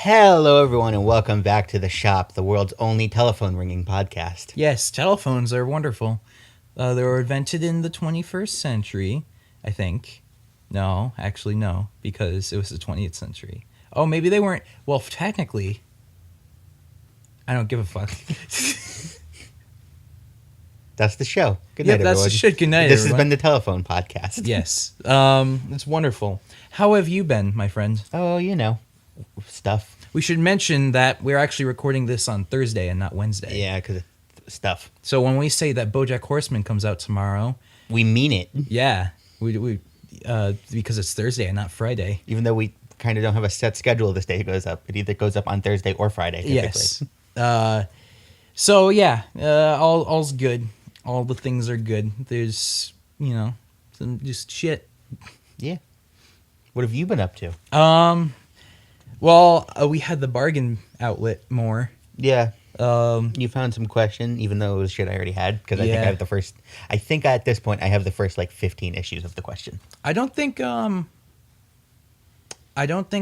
Hello, everyone, and welcome back to The Shop, the world's only telephone ringing podcast. Yes, telephones are wonderful. They were invented in the 21st century, I think. No, actually, no, because it was the 20th century. Oh, maybe they weren't. Well, technically, I don't give a fuck. That's the show. Good night, that's everyone. the shit. Good night, This everyone. has been the telephone podcast. Yes. It's wonderful. How have you been, my friend? Oh, you know, stuff. We should mention that we're actually recording this on Thursday and not Wednesday. Yeah, because stuff. So when we say that BoJack Horseman comes out tomorrow, We mean it, yeah, we because it's Thursday and not Friday. even though we kind of don't have a set schedule this day it goes up. It either goes up on Thursday or Friday, typically. Yes. So yeah, all's good. All the things are good. There's, some just shit. Yeah. What have you been up to? Well, we had the bargain outlet more. Yeah. Um, You found some question, even though it was shit I already had, because I think I Yeah. have the first. I think at this point I have the first 15 issues of the question. I don't think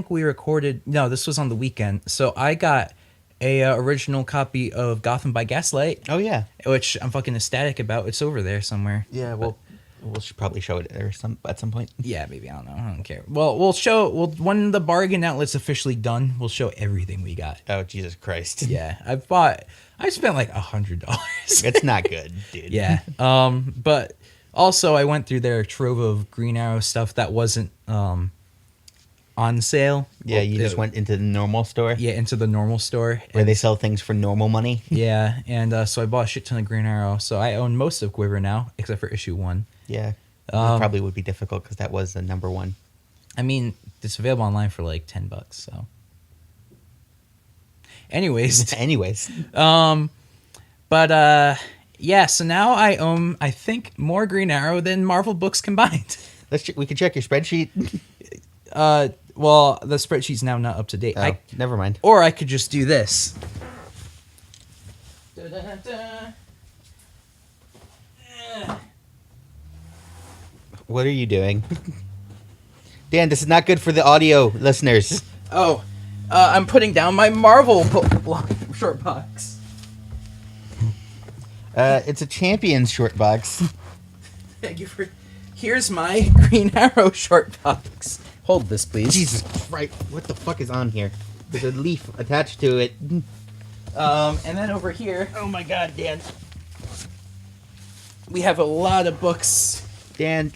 we recorded. No, this was on the weekend. So I got a original copy of Gotham by Gaslight, Oh yeah. which I'm fucking ecstatic about. It's over there somewhere. Yeah. Well, we'll probably show it there at some point. Yeah, maybe. I don't know. I don't care. Well, when the bargain outlet's officially done, we'll show everything we got. Oh Jesus Christ. Yeah, I spent like $100. It's not good, dude. Yeah. But also I went through their trove of Green Arrow stuff that wasn't on sale. Yeah, Well, you just went into the normal store Yeah, into the normal store. where they sell things for normal money. Yeah, and so I bought a shit ton of Green Arrow. So I own most of Quiver now, except for issue 1. Yeah. It probably would be difficult because that was the number one. I mean, it's available online for like $10. So, anyways, yeah. So now I own, I think, more Green Arrow than Marvel books combined. We can check your spreadsheet. Well, the spreadsheet's now not up to date. Oh, never mind. Or I could just do this. Da-da-da-da. What are you doing? Dan, this is not good for the audio listeners. Oh, I'm putting down my Marvel short box. It's a Champions short box. Thank you for. Here's my Green Arrow short box. Hold this, please. Jesus Christ, what the fuck is on here? There's a leaf attached to it. And then over here, Oh my god, Dan. we have a lot of books. Dan,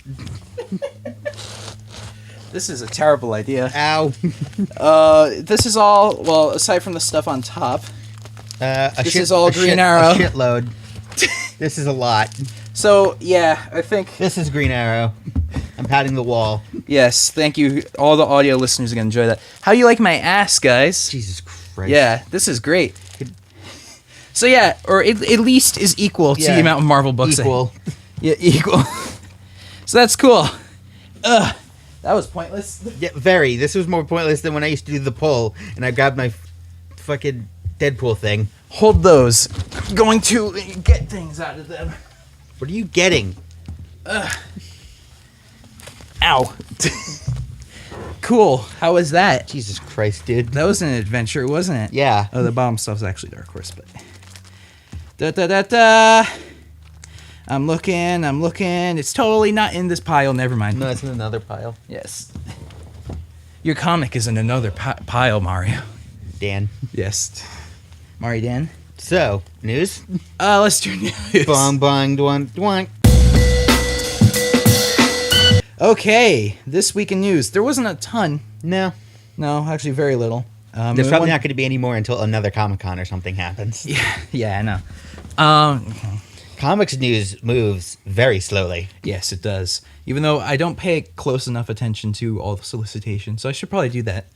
This is a terrible idea. ow. This is all, well, aside from the stuff on top. This is all Green Arrow. A shitload. This is a lot. So, yeah, I think, This is Green Arrow. I'm patting the wall. yes, thank you. All the audio listeners are going to enjoy that. How you like my ass, guys? Jesus Christ. Yeah, this is great. So, yeah, or at least is equal to Yeah, the amount of Marvel books. Equal. Yeah, equal. So that's cool. That was pointless. Yeah, very. This was more pointless than when I used to do the pull, and I grabbed my fucking Deadpool thing. Hold those. I'm going to get things out of them. What are you getting? Ow. Cool. How was that? Jesus Christ, dude. That was an adventure, wasn't it? Yeah. Oh, the bottom stuff's actually Dark Horse, but. Da-da-da-da. I'm looking. It's totally not in this pile. Never mind. No, it's in another pile. Yes. Your comic is in another pile, Mario. Dan. Yes. Mario Dan. So, news? Let's do news. Bong, bong, dwunk, dwunk. Okay, this week in news. There wasn't a ton. No. No, actually very little. There's probably not going to be any more until another Comic-Con or something happens. Yeah, I know. Comics news moves very slowly. Yes, it does. Even though I don't pay close enough attention to all the solicitations, so I should probably do that.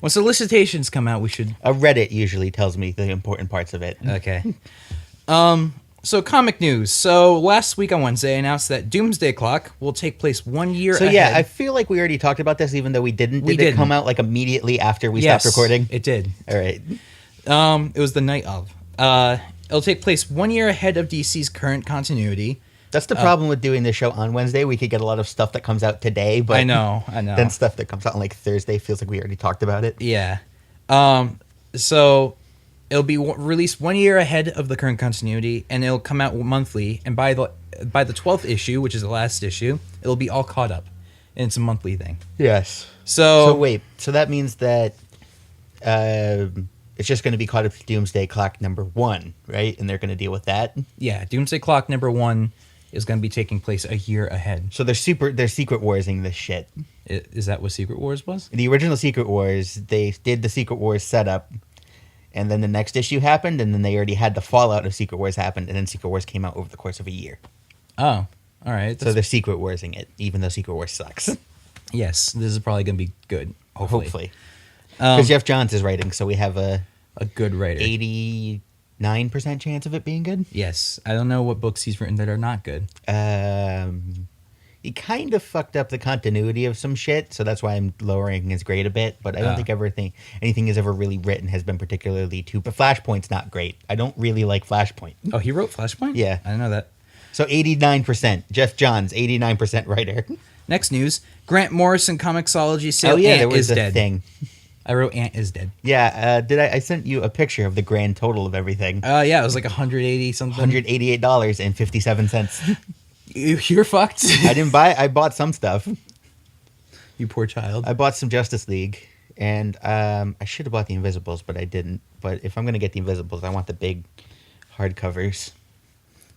When solicitations come out, we should... A Reddit usually tells me the important parts of it. Okay. So comic news. So last week on Wednesday, I announced that Doomsday Clock will take place 1 year ahead. So yeah, I feel like we already talked about this, even though we didn't. Did it come out immediately after we stopped recording? It did. All right. It was the night of. It'll take place 1 year ahead of DC's current continuity. That's the problem with doing this show on Wednesday. We could get a lot of stuff that comes out today, but I know. then stuff that comes out on Thursday feels like we already talked about it. Yeah. So it'll be released 1 year ahead of the current continuity, and it'll come out monthly. And by the 12th issue, which is the last issue, it'll be all caught up, and it's a monthly thing. Yes. So wait. So that means that it's just going to be caught up to Doomsday Clock #1, right? And they're going to deal with that. Yeah, Doomsday Clock #1 is going to be taking place a year ahead. So they're Secret Warsing this shit. Is that what Secret Wars was? In the original Secret Wars, they did the Secret Wars setup, and then the next issue happened, and then they already had the fallout of Secret Wars happened, and then Secret Wars came out over the course of a year. Oh, all right. So they're Secret Warsing it, even though Secret Wars sucks. Yes, this is probably going to be good. Hopefully. Because Jeff Johns is writing, so we have a good writer. 89% chance of it being good. Yes. I don't know what books he's written that are not good. He kind of fucked up the continuity of some shit, so that's why I'm lowering his grade a bit. But I don't think anything he's ever really written has been particularly too. But Flashpoint's not great. I don't really like Flashpoint. Oh, he wrote Flashpoint? Yeah. I didn't know that. So 89%. Jeff Johns, 89% writer. Next news. Grant Morrison Comixology sale. There was is a dead. thing. I wrote Ant is dead. Yeah, I sent you a picture of the grand total of everything. Yeah, it was like 180 something. $188.57. You're fucked. I bought some stuff. You poor child. I bought some Justice League, and I should have bought the Invisibles, but I didn't. But if I'm going to get the Invisibles, I want the big hardcovers.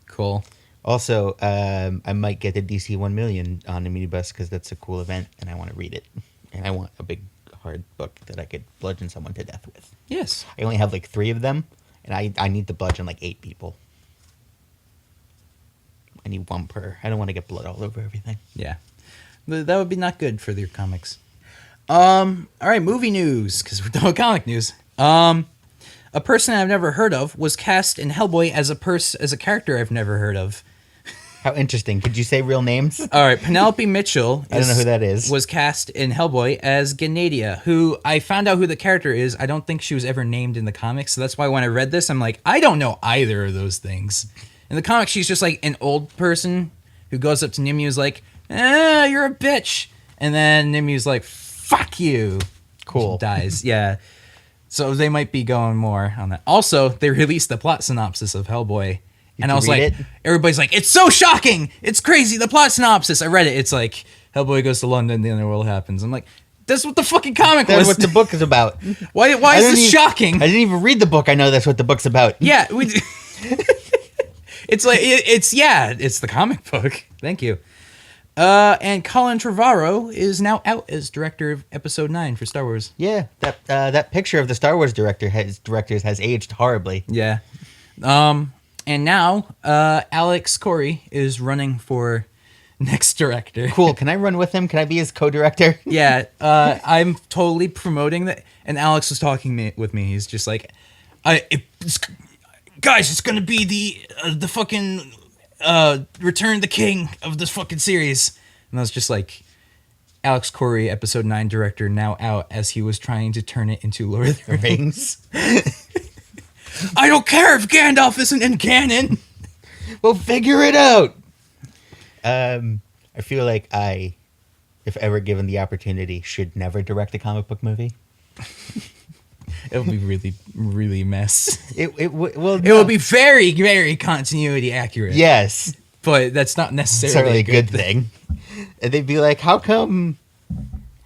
Cool. Also, I might get the DC 1 million on the minibus because that's a cool event, and I want to read it. And I want a big hard book that I could bludgeon someone to death with. Yes. I only have like 3 of them, and I need to bludgeon like 8 people. I need 1 per. I don't want to get blood all over everything. Yeah. That would be not good for your comics. All right, movie news, because we're done with comic news. A person I've never heard of was cast in Hellboy as a character I've never heard of. How interesting. Could you say real names? All right, Penelope Mitchel. I don't know who that is. Was cast in Hellboy as Ganadia, who I found out who the character is. I don't think she was ever named in the comics, so that's why when I read this, I'm like, I don't know either of those things. In the comics, she's just like an old person who goes up to Nimue is like, you're a bitch. And then Nimue's like, fuck you. Cool. She dies. Yeah. So they might be going more on that. Also, they released the plot synopsis of Hellboy. And I was like, everybody's like, it's so shocking. It's crazy. The plot synopsis. I read it. It's like, Hellboy goes to London, the underworld happens. I'm like, that's what the fucking comic was. That's what the book is about. Why is this shocking? I didn't even read the book. I know that's what the book's about. Yeah. It's like, it's the comic book. Thank you. And Colin Trevarrow is now out as director of Episode 9 for Star Wars. Yeah, that picture of the Star Wars directors has aged horribly. Yeah. And now Alex Corey is running for next director. Cool. Can I run with him? Can I be his co-director? Yeah. I'm totally promoting that. And Alex was talking with me. He's just like, guys, it's gonna be the fucking Return the King of this fucking series. And I was just like, Alex Corey, Episode 9 director, now out as he was trying to turn it into Lord of the Rings. I don't care if Gandalf isn't in canon. We'll figure it out. I feel like I, if ever given the opportunity, should never direct a comic book movie. It'll be really, really mess. It will be very, very continuity accurate. Yes. But that's not necessarily a good thing. And they'd be like, how come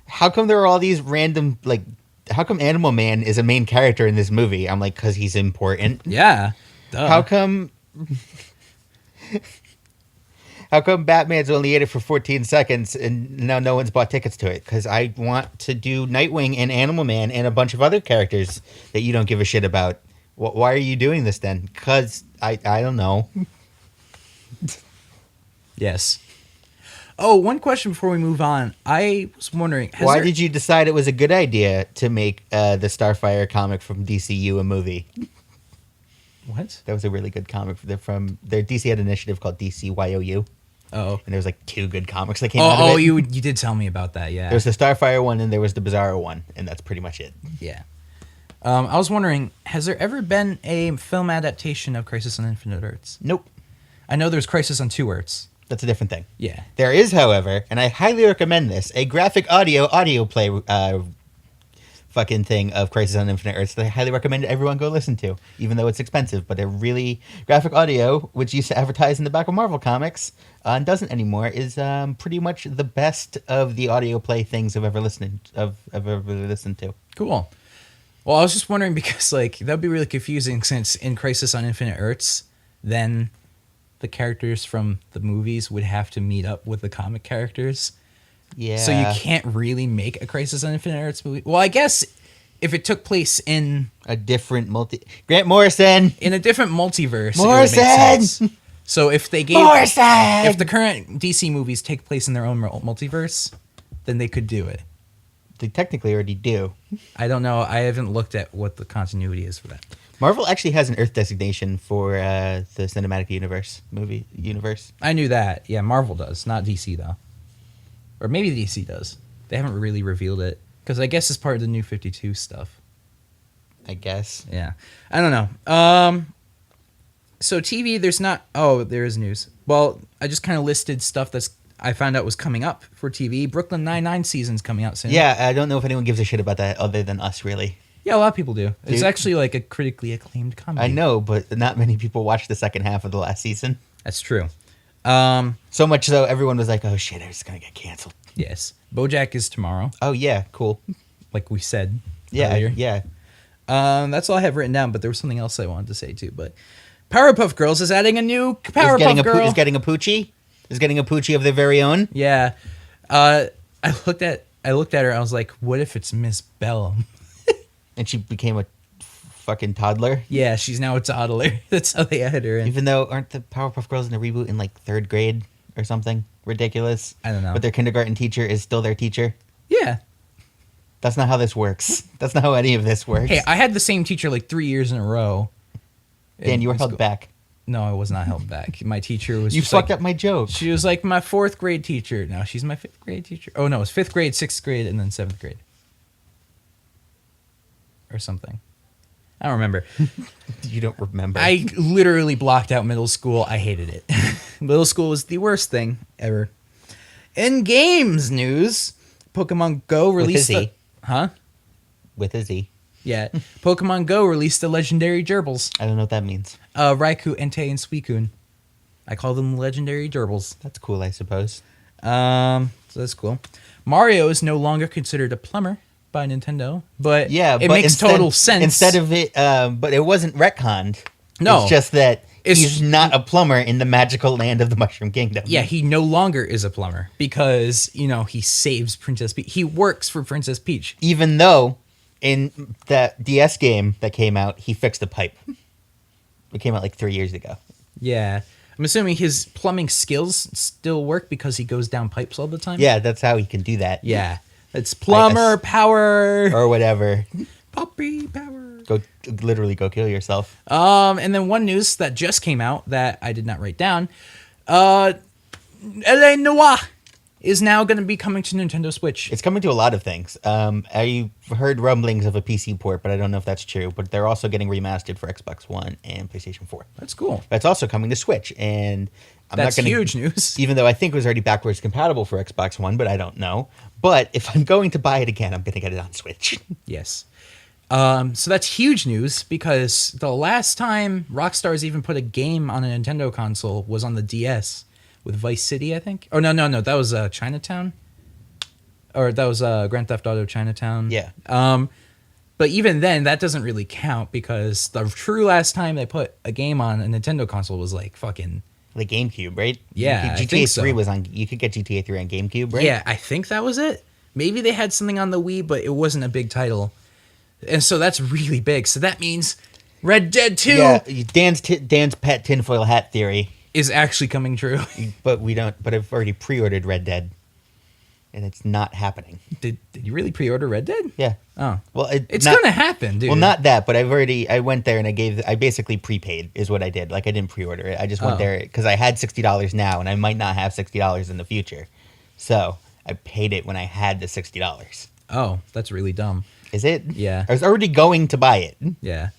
there are all these random, like, how come Animal Man is a main character in this movie? I'm like, because he's important. Yeah. Duh. How come Batman's only in it for 14 seconds and now no one's bought tickets to it? Because I want to do Nightwing and Animal Man and a bunch of other characters that you don't give a shit about. Why are you doing this then? Because I don't know. Yes. Oh, one question before we move on. I was wondering, why did you decide it was a good idea to make the Starfire comic from DCU a movie? What? That was a really good comic. From their DC had an initiative called DCYOU. Oh. And there was like 2 good comics that came out of it. Oh, you did tell me about that, yeah. There was the Starfire one and there was the Bizarro one, and that's pretty much it. Yeah. I was wondering, has there ever been a film adaptation of Crisis on Infinite Earths? Nope. I know there's Crisis on 2 Earths. That's a different thing. Yeah. There is, however, and I highly recommend this, a graphic audio play fucking thing of Crisis on Infinite Earths that I highly recommend everyone go listen to, even though it's expensive. But a really graphic audio, which used to advertise in the back of Marvel Comics and doesn't anymore, is pretty much the best of the audio play things I've ever listened to. Cool. Well, I was just wondering because like that'd be really confusing since in Crisis on Infinite Earths, then the characters from the movies would have to meet up with the comic characters. Yeah. So you can't really make a Crisis on Infinite Earths movie. Well, I guess if it took place in a different Grant Morrison in a different multiverse, Morrison. it would make sense. So if they gave Morrison! If the current DC movies take place in their own multiverse, then they could do it. They technically already do. I don't know. I haven't looked at what the continuity is for that. Marvel actually has an Earth designation for the cinematic movie universe. I knew that. Yeah, Marvel does, not DC though. Or maybe DC does. They haven't really revealed it because I guess it's part of the New 52 stuff. I guess. Yeah, I don't know. So TV, there's not. Oh, there is news. Well, I just kind of listed stuff I found out was coming up for TV. Brooklyn Nine-Nine season's coming out soon. Yeah, I don't know if anyone gives a shit about that other than us, really. Yeah, a lot of people do. It's Dude. actually like a critically acclaimed comedy. I know, but not many people watched the second half of the last season. That's true. So much so, everyone was like, oh shit, it's going to get canceled. Yes. BoJack is tomorrow, Oh, yeah, cool. like we said Yeah, earlier. yeah. That's all I have written down, but there was something else I wanted to say too. But Powerpuff Girls is adding a new Powerpuff Girl. Is getting a Poochie? Is getting a Poochie of their very own? Yeah. I looked at her and I was like, what if it's Miss Bellum? And she became a fucking toddler? Yeah, she's now a toddler. That's how they added her in. Even though, aren't the Powerpuff Girls in the reboot in like third grade or something? Ridiculous. I don't know. But their kindergarten teacher is still their teacher? Yeah. That's not how this works. That's not how any of this works. Hey, I had the same teacher like 3 years in a row. Dan, you were in held school. back. No, I was not held back. My teacher was You just fucked like, up my joke. she was like my 4th grade teacher. Now she's my 5th grade teacher. Oh no, it was 5th grade, 6th grade, and then 7th grade. Or something. I don't remember. You don't remember. I literally blocked out middle school. I hated it. Middle school was the worst thing ever. In games news, Pokemon Go released With a Z. Huh? With a Z. Yeah. Pokemon Go released the legendary gerbils. I don't know what that means. Raikou, Entei, and Suicune. I call them legendary gerbils. That's cool, I suppose. So that's cool. Mario is no longer considered a plumber by Nintendo, but Yeah, it but makes instead, total sense. Instead of it, but it wasn't retconned. No. It's just that It's- he's not a plumber in the magical land of the Mushroom Kingdom. Yeah, he no longer is a plumber because, he saves Princess Peach. He works for Princess Peach. Even though in that DS game that came out, he fixed a pipe. It came out like 3 years ago. Yeah. I'm assuming his plumbing skills still work because he goes down pipes all the time. Yeah, that's how he can do that. Yeah. It's plumber power. Or whatever. Puppy power. Literally go kill yourself. And then one news that just came out that I did not write down. L.A. Noire is now going to be coming to Nintendo Switch. It's coming to a lot of things. I've heard rumblings of a PC port, but I don't know if that's true. But they're also getting remastered for Xbox One and PlayStation 4. That's cool. But it's also coming to Switch, and That's not gonna, huge news. Even though I think it was already backwards compatible for Xbox One, but I don't know. But if I'm going to buy it again, I'm going to get it on Switch. Yes. So that's huge news because the last time Rockstar's even put a game on a Nintendo console was on the DS with Vice City, I think. Oh, no. That was Chinatown. Or that was Grand Theft Auto Chinatown. Yeah. But even then, that doesn't really count because the true last time they put a game on a Nintendo console was like fucking... The GameCube, right? Yeah, I GTA think so. 3 was on. You could get GTA 3 on GameCube, right? Yeah, I think that was it. Maybe they had something on the Wii, but it wasn't a big title. And so that's really big. So that means Red Dead 2 Yeah, Dan's pet tinfoil hat theory. is actually coming true. But we don't. But I've already pre-ordered Red Dead, and it's not happening. Did you really pre-order Red Dead? Yeah. Oh. Well, It's gonna happen, dude. Well, not that, but I went there and I basically prepaid is what I did. Like I didn't pre-order it. I just went there because I had $60 now, and I might not have $60 in the future. So I paid it when I had the $60. Oh, that's really dumb. Is it? Yeah. I was already going to buy it. Yeah.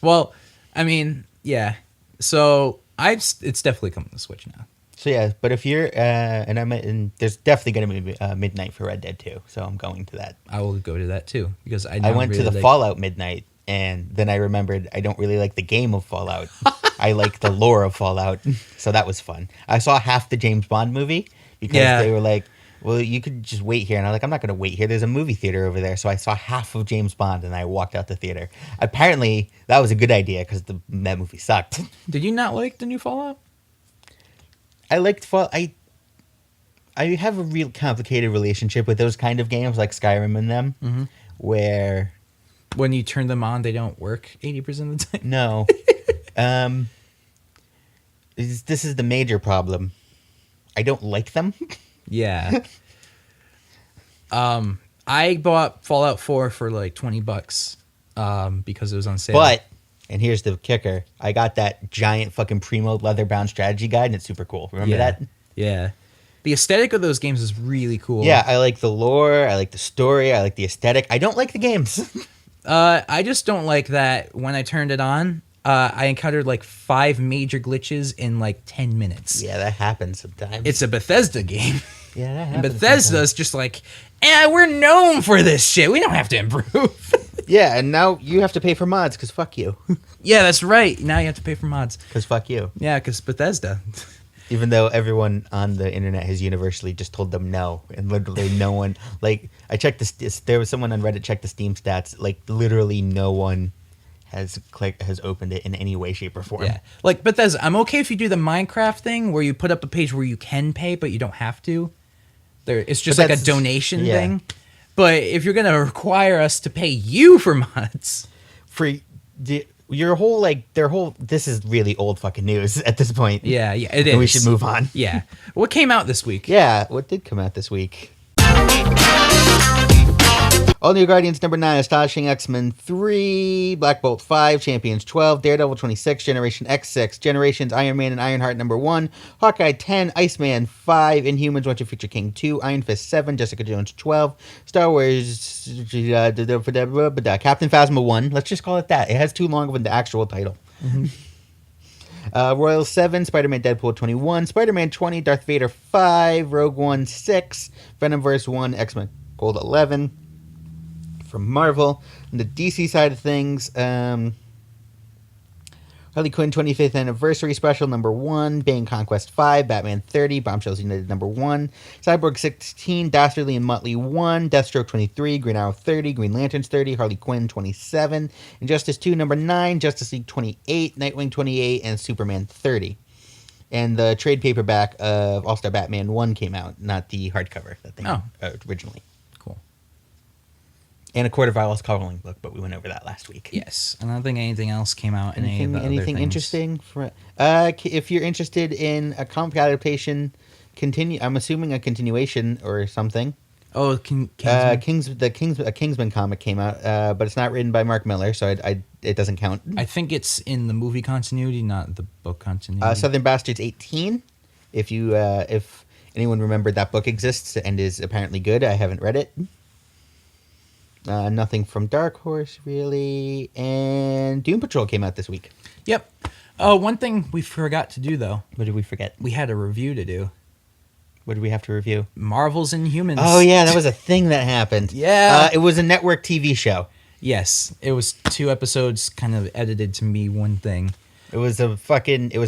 Well, I mean, yeah. So it's definitely coming to Switch now. So yeah, but if you're and there's definitely going to be midnight for Red Dead 2, so I'm going to that. I will go to that too because I went really to the Fallout midnight, and then I remembered I don't really like the game of Fallout. I like the lore of Fallout, so that was fun. I saw half the James Bond movie because they were like, "Well, you could just wait here," and I'm like, "I'm not going to wait here. There's a movie theater over there." So I saw half of James Bond, and I walked out the theater. Apparently, that was a good idea because that movie sucked. Did you not like the new Fallout? I liked Fallout. I have a real complicated relationship with those kind of games like Skyrim and them, where When you turn them on, they don't work 80% of the time. no, this is the major problem. I don't like them. Yeah. I bought Fallout 4 for like $20 because it was on sale. But, and here's the kicker, I got that giant fucking pre-mode leather-bound strategy guide, and it's super cool. Remember that? Yeah. The aesthetic of those games is really cool. Yeah, I like the lore, I like the story, I like the aesthetic. I don't like the games. I just don't like that when I turned it on, I encountered like 5 major glitches in like 10 minutes. Yeah, that happens sometimes. It's a Bethesda game. Yeah, that And happens Bethesda's sometimes. just like, we're known for this shit. We don't have to improve. Yeah, and now you have to pay for mods, because fuck you. Yeah, that's right. Now you have to pay for mods. Because fuck you. Yeah, because Bethesda. Even though everyone on the internet has universally just told them no, and literally no one, like, I checked there was someone on Reddit checked the Steam stats, like, literally no one has opened it in any way, shape, or form. Yeah. Like Bethesda, I'm okay if you do the Minecraft thing where you put up a page where you can pay, but you don't have to. It's just But like a that's- donation yeah. thing. But if you're going to require us to pay you for mods. Your whole, like, this is really old fucking news at this point. Yeah, it is. And we should move on. Yeah. What came out this week? Yeah, what did come out this week? All New Guardians number 9, Astonishing X-Men 3, Black Bolt 5, Champions 12, Daredevil 26, Generation X 6, Generations Iron Man and Ironheart number 1, Hawkeye 10, Iceman 5, Inhumans Winter Future King 2, Iron Fist 7, Jessica Jones 12, Star Wars Captain Phasma 1. Let's just call it that. It has too long of an actual title. Royal 7, Spider-Man Deadpool 21, Spider-Man 20, Darth Vader 5, Rogue One 6, Venomverse 1, X-Men Gold 11. From Marvel. On the DC side of things, Harley Quinn 25th Anniversary Special number 1, Bane Conquest 5, Batman 30, Bombshells United number 1, Cyborg 16, Dastardly Muttley 1, Deathstroke 23, Green Arrow 30, Green Lanterns 30, Harley Quinn 27, Injustice 2 number 9, Justice League 28, Nightwing 28, and Superman 30. And the trade paperback of All-Star Batman 1 came out, not the hardcover that they had originally. And a Court of Owls coloring book, but we went over that last week. Yes. I don't think anything else came out in any of the Anything other things. interesting? If you're interested in a comic adaptation, I'm assuming a continuation or something. Oh, Kingsman? A Kingsman comic came out, but it's not written by Mark Miller, so it doesn't count. I think it's in the movie continuity, not the book continuity. Southern Bastards 18. If anyone remembered that book exists and is apparently good, I haven't read it. Nothing from Dark Horse, really. And Doom Patrol came out this week. Yep. One thing we forgot to do, though. What did we forget? We had a review to do. What did we have to review? Marvel's Inhumans. Oh, yeah, that was a thing that happened. Yeah. It was a network TV show. Yes. It was 2 episodes kind of edited to be one thing. It was a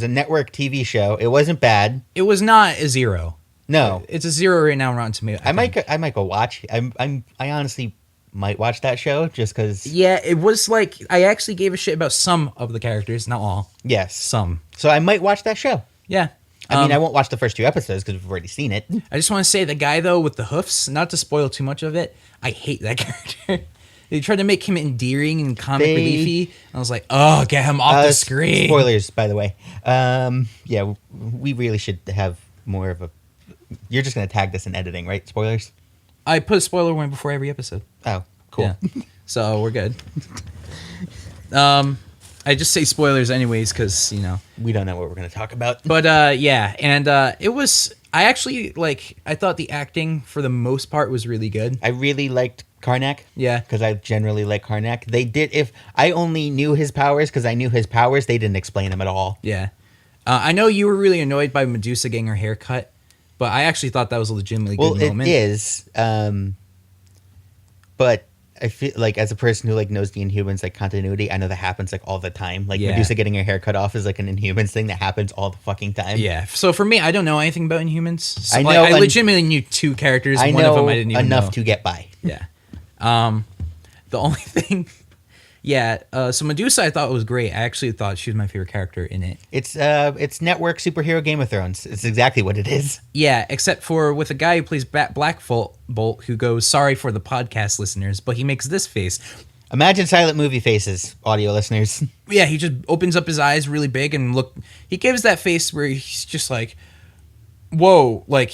network TV show. It wasn't bad. It was not a 0. No. It's a 0 right now on Rotten Tomatoes. I might go watch. I honestly might watch that show just because. Yeah, it was like I actually gave a shit about some of the characters, not all. Yes. Some. So I might watch that show. Yeah. I mean, I won't watch the first 2 episodes because we've already seen it. I just want to say the guy, though, with the hoofs, not to spoil too much of it, I hate that character. They tried to make him endearing and comic reliefy. I was like, oh, get him off the screen. Spoilers, by the way. Yeah, we really should have more of a. You're just going to tag this in editing, right? Spoilers? I put a spoiler warning before every episode. Oh, cool. Yeah. So we're good. I just say spoilers anyways because, we don't know what we're going to talk about. But, yeah. And it was... I actually, I thought the acting, for the most part, was really good. I really liked Karnak. Yeah. Because I generally like Karnak. If I only knew his powers because I knew his powers, they didn't explain them at all. Yeah. I know you were really annoyed by Medusa getting her hair cut, but I actually thought that was a legitimately good moment. It is. But I feel like as a person who like knows the Inhumans like continuity, I know that happens like all the time. Like Medusa getting her hair cut off is like an Inhumans thing that happens all the fucking time. Yeah. So for me, I don't know anything about Inhumans. So, I know. I legitimately knew 2 characters. I One know of them I didn't even enough know. to get by. Yeah. The only thing. Yeah. So Medusa, I thought was great. I actually thought she was my favorite character in it. It's network superhero Game of Thrones. It's exactly what it is. Yeah, except for with a guy who plays Black Bolt, who goes, sorry for the podcast listeners, but he makes this face. Imagine silent movie faces, audio listeners. Yeah, he just opens up his eyes really big and he gives that face where he's just like, whoa, like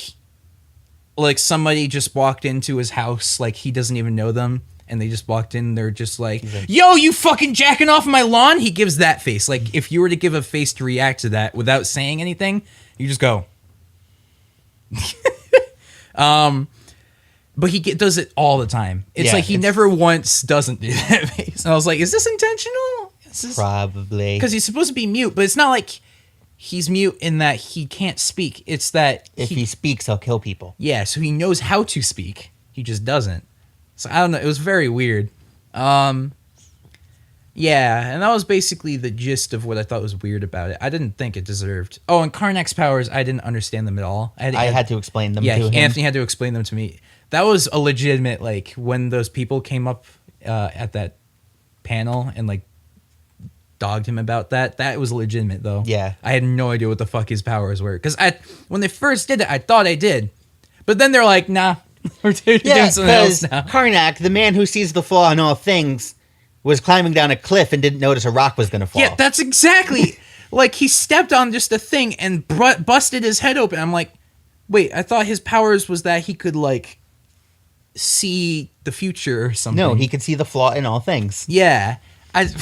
somebody just walked into his house, like he doesn't even know them. And they just walked in, they're just like, yo, you fucking jacking off my lawn? He gives that face. Like, if you were to give a face to react to that without saying anything, you just go. But he does it all the time. It's like he never once doesn't do that face. And I was like, is this intentional? Probably. Because he's supposed to be mute, but it's not like he's mute in that he can't speak. It's that if he speaks, he'll kill people. Yeah, so he knows how to speak. He just doesn't. So I don't know. It was very weird. Yeah, and that was basically the gist of what I thought was weird about it. I didn't think it deserved. Oh, and Karnak's powers, I didn't understand them at all. I had to explain them to him. Yeah, Anthony had to explain them to me. That was a legitimate, like, when those people came up at that panel and, like, dogged him about that. That was legitimate, though. Yeah. I had no idea what the fuck his powers were. Because when they first did it, I thought I did. But then they're like, nah. We're doing something else now. Karnak, the man who sees the flaw in all things, was climbing down a cliff and didn't notice a rock was going to fall. Yeah, that's exactly. Like, he stepped on just a thing and busted his head open. I'm like, wait, I thought his powers was that he could, like, see the future or something. No, he could see the flaw in all things. Yeah. They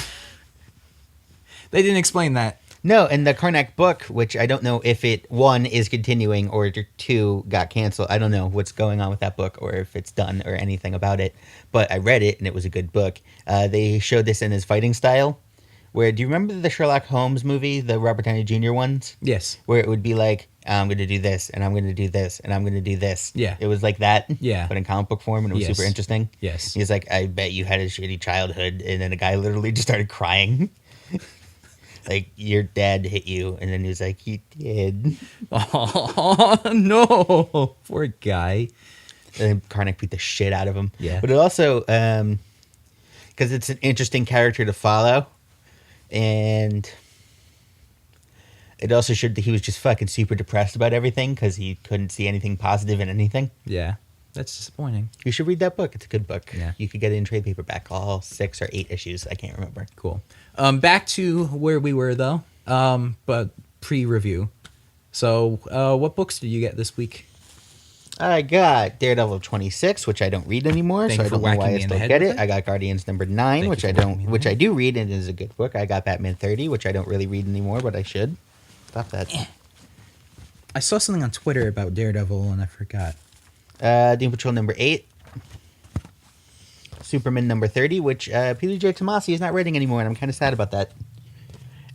didn't explain that. No, and the Karnak book, which I don't know if it, 1, is continuing or 2 got canceled. I don't know what's going on with that book or if it's done or anything about it. But I read it, and it was a good book. They showed this in his fighting style. Where, do you remember the Sherlock Holmes movie, the Robert Downey Jr. ones? Yes. Where it would be like, I'm going to do this, and I'm going to do this, and I'm going to do this. Yeah. It was like that. Yeah. But in comic book form, and it was super interesting. Yes. He's like, I bet you had a shitty childhood. And then a guy literally just started crying. Like, your dad hit you, and then he was like, he did. Oh, no. Poor guy. And then Karnak beat the shit out of him. Yeah. But it also, because it's an interesting character to follow, and it also showed that he was just fucking super depressed about everything, because he couldn't see anything positive in anything. Yeah. That's disappointing. You should read that book. It's a good book. Yeah. You could get it in trade paperback, all 6 or 8 issues. I can't remember. Cool. Back to where we were, though, but pre-review. So, what books did you get this week? I got Daredevil 26, which I don't read anymore, so I don't know why I still get it. I got Guardians number 9, which I do read, and it is a good book. I got Batman 30, which I don't really read anymore, but I should. Stop that. I saw something on Twitter about Daredevil, and I forgot. Doom Patrol number 8. Superman number 30, which Peter J. Tomasi is not writing anymore, and I'm kind of sad about that.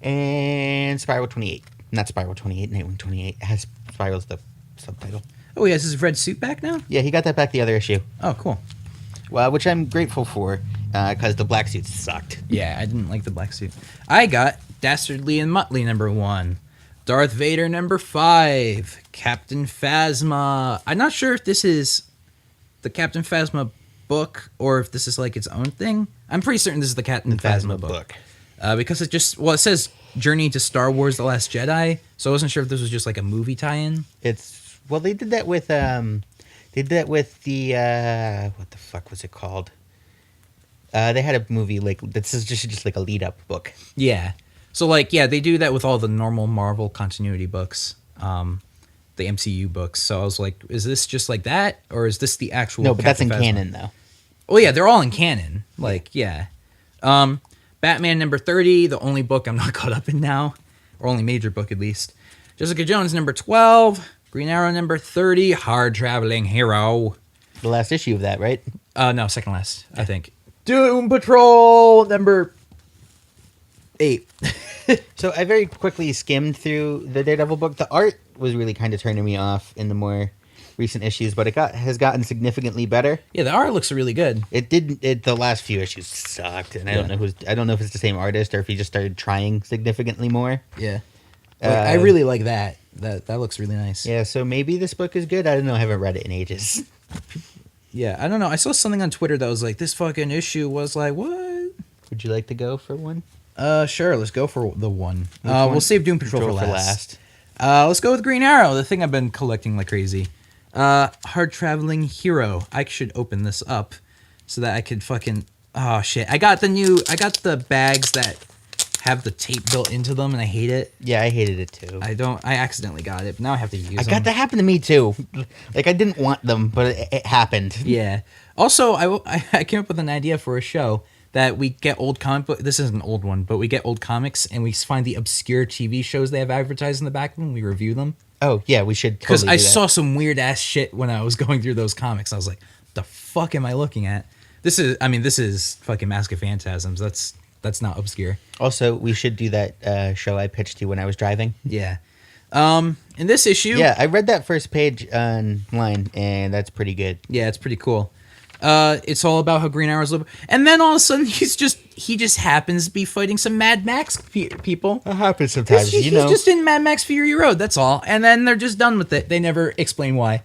And Spiral 28. Not Spiral 28, Nightwing 28. It has Spiral's the subtitle. Oh, he has his red suit back now? Yeah, he got that back the other issue. Oh, cool. Well, which I'm grateful for, because the black suit sucked. Yeah, I didn't like the black suit. I got Dastardly and Muttley number 1. Darth Vader number 5. Captain Phasma. I'm not sure if this is the Captain Phasma book or if this is like its own thing. I'm pretty certain this is the Captain Phasma book. Because it says Journey to Star Wars The Last Jedi, so I wasn't sure if this was just like a movie tie-in. Well, they did that with the what the fuck was it called? They had a movie like this is just like a lead up book. Yeah. So like they do that with all the normal Marvel continuity books. The MCU books. So I was like, is this just like that or is this the actual No, but Captain that's in Phasma? canon though. Oh yeah, they're all in canon. Like, yeah. Batman number 30, the only book I'm not caught up in now, or only major book at least. Jessica Jones number 12, Green Arrow number 30, Hard Traveling Hero. The last issue of that, right? No, second last, I think. Doom Patrol number 8. So I very quickly skimmed through the Daredevil book. The art was really kind of turning me off in the more recent issues, but has gotten significantly better. Yeah, the art looks really good. It didn't. The last few issues sucked, and I don't know if it's the same artist or if he just started trying significantly more. Yeah, I really like that. That looks really nice. Yeah, so maybe this book is good. I don't know. I haven't read it in ages. Yeah, I don't know. I saw something on Twitter that was like, this fucking issue was like, what? Would you like to go for one? Sure. Let's go for the one. One? We'll save Doom Patrol for last. Let's go with Green Arrow, the thing I've been collecting like crazy. Hard traveling hero. I should open this up so that I could fucking. Oh shit! I got the bags that have the tape built into them, and I hate it. Yeah, I hated it too. I accidentally got it, but now I have to use them. That happened to me too. Like I didn't want them, but it happened. Yeah. Also, I came up with an idea for a show that we get old comic book. This isn't an old one, but we get old comics and we find the obscure TV shows they have advertised in the back of them. And we review them. Oh yeah, we should. Because I saw some weird ass shit when I was going through those comics. I was like, "The fuck am I looking at?" This is fucking Mask of Phantasms. That's not obscure. Also, we should do that show I pitched you when I was driving. Yeah. In this issue. Yeah, I read that first page online, and that's pretty good. Yeah, it's pretty cool. It's all about how Green Arrow's live, and then all of a sudden he just happens to be fighting some Mad Max people. That happens sometimes, He's just in Mad Max Fury Road. That's all, and then they're just done with it. They never explain why.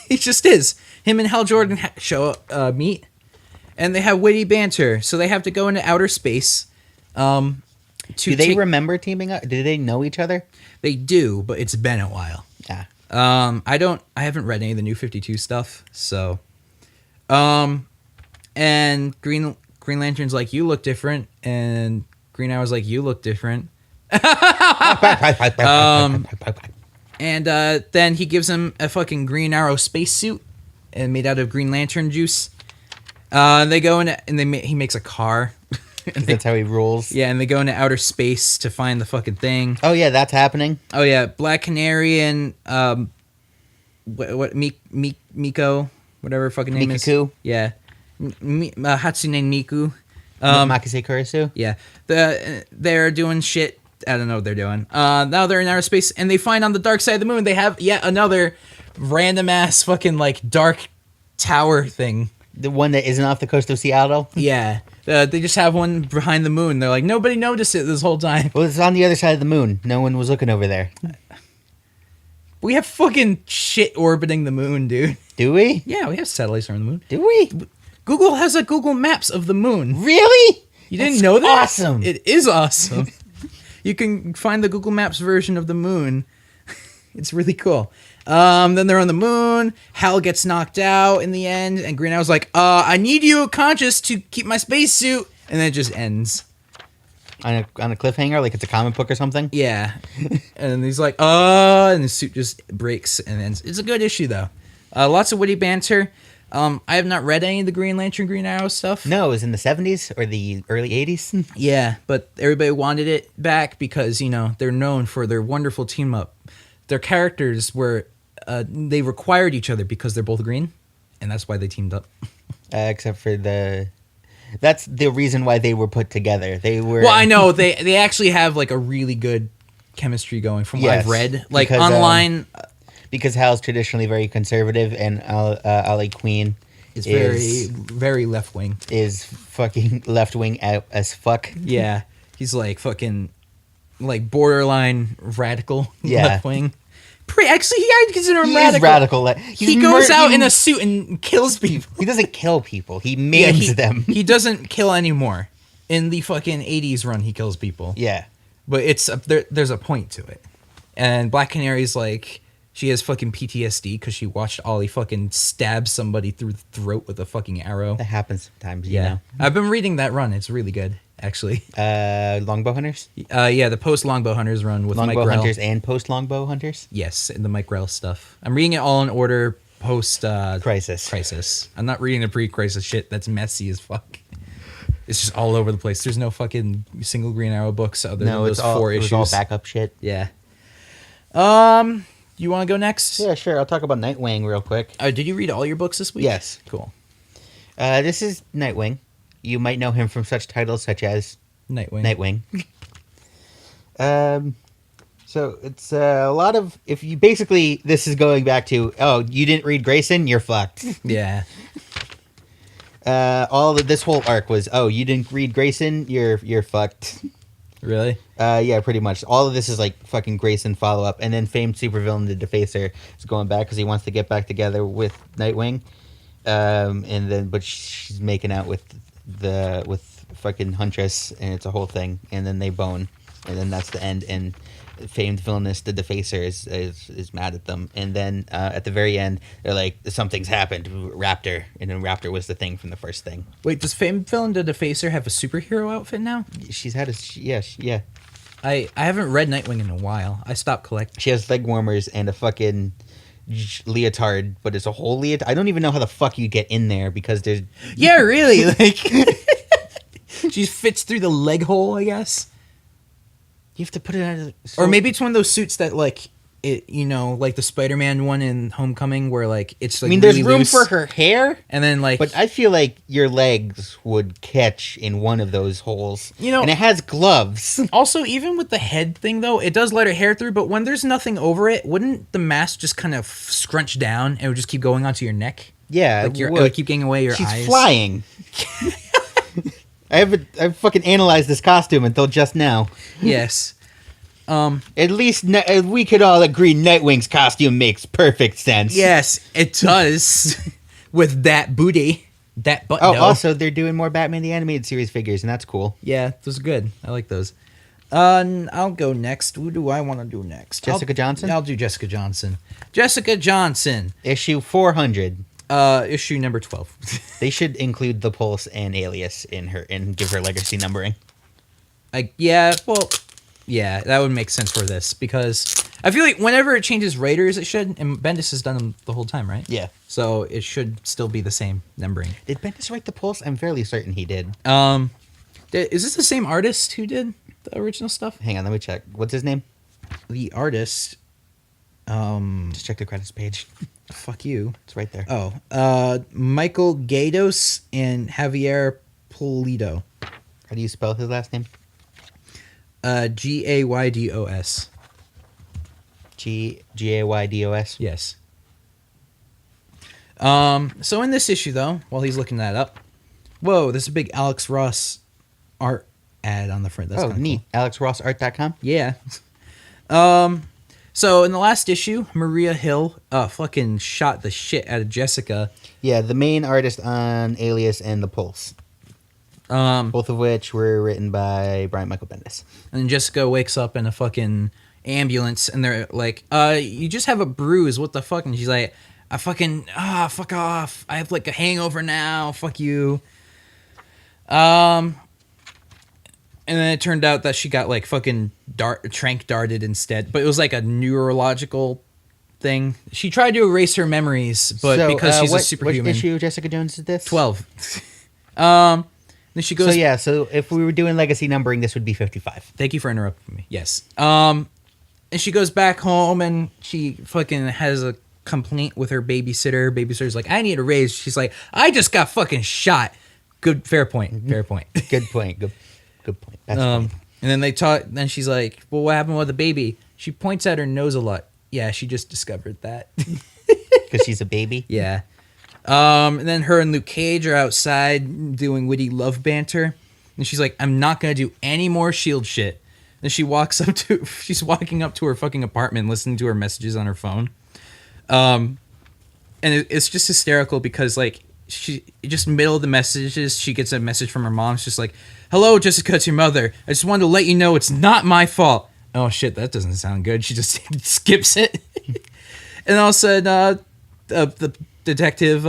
He just is. Him and Hal Jordan meet, and they have witty banter. So they have to go into outer space. Do they remember teaming up? Do they know each other? They do, but it's been a while. Yeah. I haven't read any of the New 52 stuff, so. And Green Lantern's like, you look different, and Green Arrow's like, you look different. And then he gives him a fucking Green Arrow spacesuit and made out of Green Lantern juice. They go in and he makes a car. That's how he rolls. Yeah, and they go into outer space to find the fucking thing. Oh yeah, that's happening. Oh yeah, Black Canary and Miko, whatever her fucking name Mikiku. is. Yeah, Hatsune Miku. Makise Kurisu. Yeah, they're doing shit. I don't know what they're doing. Now they're in outer space, and they find on the dark side of the moon they have yet another random ass fucking like dark tower thing. The one that isn't off the coast of Seattle? Yeah. They just have one behind the moon. They're like, nobody noticed it this whole time. Well, it's on the other side of the moon. No one was looking over there. We have fucking shit orbiting the moon, dude. Do we? Yeah, we have satellites around the moon. Do we? Google has a Google Maps of the moon. Really? You didn't know that? Awesome. It is awesome. You can find the Google Maps version of the moon. It's really cool. Then they're on the moon. Hal gets knocked out in the end, and Green Arrow's like, I need you conscious to keep my spacesuit. And then it just ends. On a cliffhanger, like it's a comic book or something? Yeah. And he's like, and his suit just breaks and ends. It's a good issue, though. Lots of witty banter. I have not read any of the Green Lantern, Green Arrow stuff. No, it was in the 70s or the early 80s. Yeah, but everybody wanted it back because, they're known for their wonderful team-up. Their characters were... they required each other because they're both green, and that's why they teamed up. Except for that's the reason why they were put together. They were. Well, I know they actually have like a really good chemistry going from what I've read, like because, online. Because Hal's traditionally very conservative, and Ali Queen is very very left wing. Is fucking left wing as fuck. Yeah, he's like fucking like borderline radical left wing. Actually, I'd consider him radical. He goes out in a suit and kills people. He doesn't kill people. He maims them. He doesn't kill anymore. In the fucking 80s run, he kills people. Yeah. But there's a point to it. And Black Canary's like, she has fucking PTSD because she watched Ollie fucking stab somebody through the throat with a fucking arrow. That happens sometimes, Yeah. I've been reading that run. It's really good, actually. Longbow Hunters? Yeah, the post-Longbow Hunters run with Mike Grell. Longbow Hunters and post-Longbow Hunters? Yes, and the Mike Grell stuff. I'm reading it all in order post... Crisis. I'm not reading the pre-Crisis shit. That's messy as fuck. It's just all over the place. There's no fucking single Green Arrow books other than those 4 issues. It was all backup shit. Yeah. You want to go next? Yeah, sure. I'll talk about Nightwing real quick. Did you read all your books this week? Yes. Cool. This is Nightwing. You might know him from such titles such as Nightwing. So it's a lot of if you basically this is going back to you didn't read Grayson, you're fucked. Yeah. This whole arc was you didn't read Grayson, you're fucked. Really? Yeah, pretty much. All of this is like fucking Grayson follow up, and then famed supervillain the Defacer is going back because he wants to get back together with Nightwing, but she's making out with fucking Huntress, and it's a whole thing, and then they bone, and then that's the end. And famed villainous the Defacer is mad at them, and then at the very end they're like something's happened, Raptor, and then Raptor was the thing from the first thing. Wait, does famed villain the Defacer have a superhero outfit now? She's had yeah. I haven't read Nightwing in a while. I stopped collecting. She has leg warmers and a fucking leotard, but it's a whole leotard. I don't even know how the fuck you get in there because there's Yeah, really. Like she fits through the leg hole, I guess. You have to put it out or maybe it's one of those suits that like it, like the Spider-Man one in Homecoming where like it's like there's really room loose, for her hair, and then like but I feel like your legs would catch in one of those holes. And it has gloves. Also, even with the head thing though, it does let her hair through, but when there's nothing over it, wouldn't the mask just kind of scrunch down and it would just keep going onto your neck? Yeah, like it would keep getting away your eyes. She's flying. I've fucking analyzed this costume until just now. Yes. At least we could all agree Nightwing's costume makes perfect sense. Yes, it does. With that booty, that butt. Also they're doing more Batman the Animated Series figures, and that's cool. Yeah, those are good. I like those. I'll go next. Who do I want to do next? Jessica Johnson? I'll do Jessica Johnson. Jessica Johnson. Issue 400. Issue number 12. They should include the Pulse and Alias in her and give her legacy numbering. Yeah, that would make sense for this because I feel like whenever it changes writers, it should. And Bendis has done them the whole time, right? Yeah. So it should still be the same numbering. Did Bendis write the Pulse? I'm fairly certain he did. Is this the same artist who did the original stuff? Hang on, let me check. What's his name? The artist. Just check the credits page. Fuck you. It's right there. Michael Gaydos and Javier Pulido. How do you spell his last name? Gaydos. Gaydos. Yes. So in this issue though, while he's looking that up, whoa, there's a big Alex Ross art ad on the front. That's neat. Cool. AlexRossArt.com? Yeah. So in the last issue, Maria Hill fucking shot the shit out of Jessica. Yeah, the main artist on Alias and The Pulse. Both of which were written by Brian Michael Bendis. And then Jessica wakes up in a fucking ambulance, and they're like, you just have a bruise, what the fuck? And she's like, I fucking, fuck off. I have like a hangover now, fuck you. And then it turned out that she got like fucking trank darted instead, but it was like a neurological thing. She tried to erase her memories, but because she's a superhuman. What issue Jessica Jones did this? 12. Then she goes. So if we were doing legacy numbering, this would be 55. Thank you for interrupting me. Yes. And she goes back home and she fucking has a complaint with her babysitter. Babysitter's like, I need a raise. She's like, I just got fucking shot. Good, fair point. Fair point. Good point. Good point. That's funny. And then they talk. Then she's like, well, what happened with the baby? She points at her nose a lot. Yeah, she just discovered that. Because she's a baby? Yeah. And then her and Luke Cage are outside doing witty love banter. And she's like, I'm not going to do any more S.H.I.E.L.D. shit. And she's walking up to her fucking apartment, listening to her messages on her phone. And it's just hysterical because, like, she just middle of the messages, she gets a message from her mom. It's just like, hello, Jessica, it's your mother. I just wanted to let you know it's not my fault. Oh, shit, that doesn't sound good. She just skips it. And all of a sudden, the detective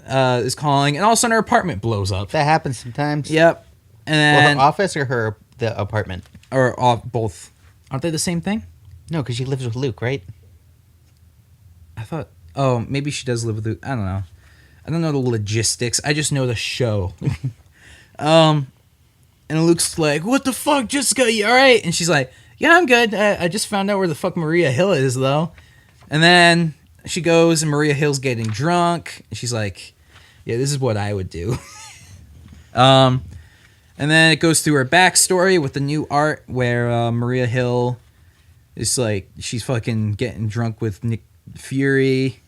is calling, and all of a sudden her apartment blows up. That happens sometimes. Yep. And then, her office or the apartment? Or both. Aren't they the same thing? No, because she lives with Luke, right? I thought... Oh, maybe she does live with Luke. I don't know. I don't know the logistics. I just know the show. And Luke's like, what the fuck, Jessica? You all right? And she's like, yeah, I'm good. I just found out where the fuck Maria Hill is, though. And then she goes, and Maria Hill's getting drunk. And she's like, yeah, this is what I would do. And And then it goes through her backstory with the new art where Maria Hill is like, she's fucking getting drunk with Nick Fury.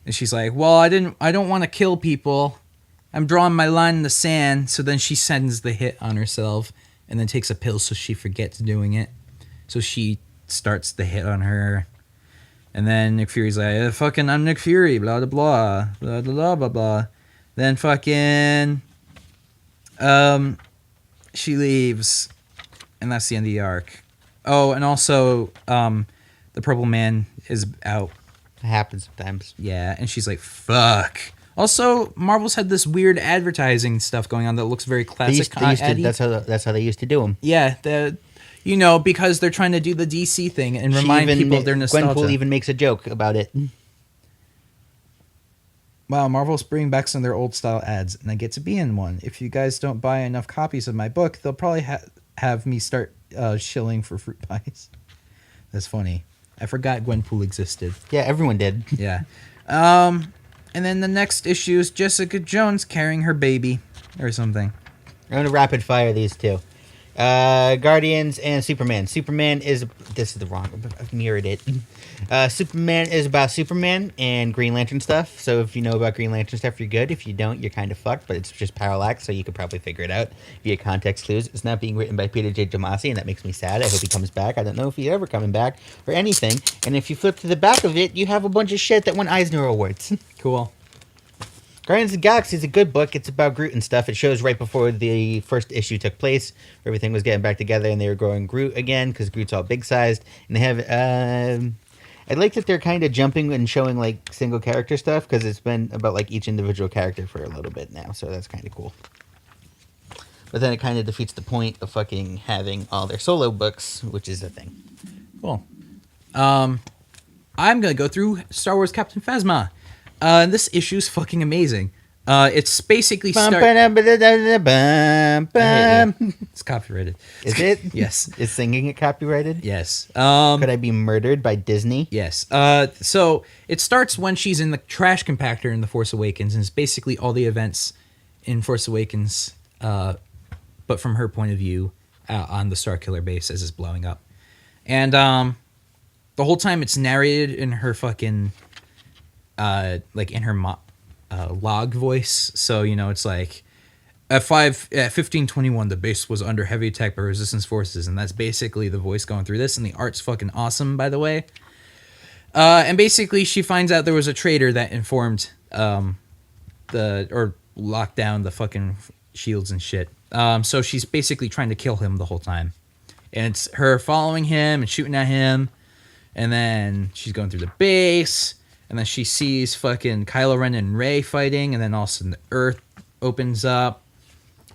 And she's like, well, I don't want to kill people. I'm drawing my line in the sand. So then she sends the hit on herself and then takes a pill so she forgets doing it. So she starts the hit on her. And then Nick Fury's like, fucking, I'm Nick Fury, blah, blah, blah, blah, blah, blah, blah. Then fucking, she leaves, and that's the end of the arc. Oh, and also, the Purple Man is out. It happens sometimes. Yeah, and she's like, fuck. Also, Marvel's had this weird advertising stuff going on that looks very classic. That's how they used to do them. Yeah, because they're trying to do the DC thing and remind people of their nostalgia. Gwenpool even makes a joke about it. Wow, Marvel's bringing back some of their old style ads, and I get to be in one. If you guys don't buy enough copies of my book, they'll probably have me start shilling for fruit pies. That's funny. I forgot Gwenpool existed. Yeah, everyone did. Yeah. And then the next issue is Jessica Jones carrying her baby or something. I'm going to rapid fire these two. Guardians and Superman. This is the wrong, I've mirrored it. Superman is about Superman and Green Lantern stuff. So if you know about Green Lantern stuff, you're good. If you don't, you're kind of fucked, but it's just parallax, so you could probably figure it out via context clues. It's not being written by Peter J. Tomasi, and that makes me sad. I hope he comes back. I don't know if he's ever coming back or anything. And if you flip to the back of it, you have a bunch of shit that won Eisner Awards. Cool. Guardians of the Galaxy is a good book. It's about Groot and stuff. It shows right before the first issue took place. Everything was getting back together, and they were growing Groot again because Groot's all big-sized. And they have... I like that they're kind of jumping and showing, like, single character stuff because it's been about, like, each individual character for a little bit now. So that's kind of cool. But then it kind of defeats the point of fucking having all their solo books, which is a thing. Cool. I'm going to go through Star Wars Captain Phasma. This issue is fucking amazing. It's basically It's copyrighted. Is it? Yes. Is singing it copyrighted? Yes. Could I be murdered by Disney? Yes. So it starts when she's in the trash compactor in The Force Awakens, and it's basically all the events in Force Awakens, but from her point of view on the Starkiller base as it's blowing up. And the whole time it's narrated in her fucking... like in her log voice. So, it's like at 1521 the base was under heavy attack by resistance forces, and that's basically the voice going through this, and the art's fucking awesome, by the way. And basically she finds out there was a traitor that informed or locked down the fucking shields and shit. So she's basically trying to kill him the whole time, and it's her following him and shooting at him, and then she's going through the base. And then she sees fucking Kylo Ren and Rey fighting, and then all of a sudden the Earth opens up,